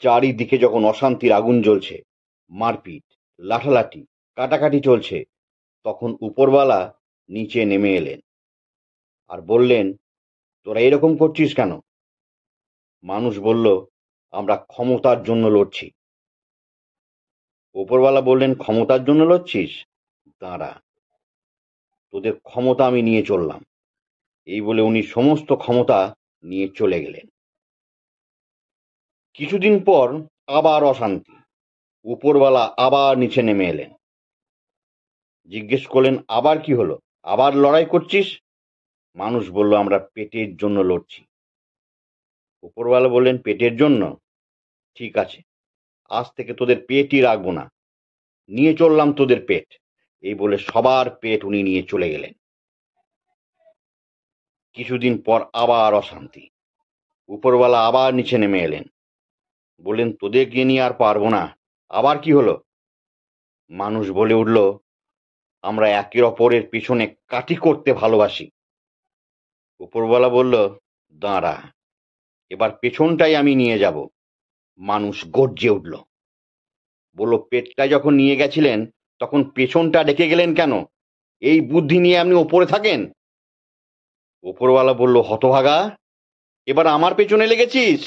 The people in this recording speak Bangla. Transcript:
চারিদিকে যখন অশান্তির আগুন জ্বলছে, মারপিট, লাঠালাঠি, কাটাকাটি চলছে, তখন উপরওয়ালা নিচে নেমে এলেন আর বললেন, তোরা এরকম করছিস কেন? মানুষ বলল, আমরা ক্ষমতার জন্য লড়ছি। উপরওয়ালা বললেন, ক্ষমতার জন্য লড়ছিস? দাঁড়া, তোদের ক্ষমতা আমি নিয়ে চললাম। এই বলে উনি সমস্ত ক্ষমতা নিয়ে চলে গেলেন। কিছুদিন পর আবার অশান্তি। উপরওয়ালা আবার নিচে নেমে এলেন। জিজ্ঞেস করলেন, আবার কি হলো? আবার লড়াই করছিস? মানুষ বলল, আমরা পেটের জন্য লড়ছি। উপরওয়ালা বললেন, পেটের জন্য? ঠিক আছে, আজ থেকে তোদের পেটই রাখবো না, নিয়ে চললাম তোদের পেট। এই বলে সবার পেট উনি নিয়ে চলে গেলেন। কিছুদিন পর আবার অশান্তি। উপরওয়ালা আবার নিচে নেমে এলেন। বললেন, তোদেরকে নিয়ে আর পারবো না। আবার কি হলো? মানুষ বলে উঠল, আমরা একের অপরের পিছনে কাটি করতে ভালোবাসি। উপরওয়ালা বলল, দাঁড়া, এবার পেছনটাই আমি নিয়ে যাব। মানুষ গর্জে উঠল, বলল, পেটটা যখন নিয়ে গেছিলেন তখন পেছনটা রেখে গেলেন কেন? এই বুদ্ধি নিয়ে আপনি ওপরে থাকেন? উপরওয়ালা বলল, হতভাগা, এবার আমার পেছনে লেগেছিস?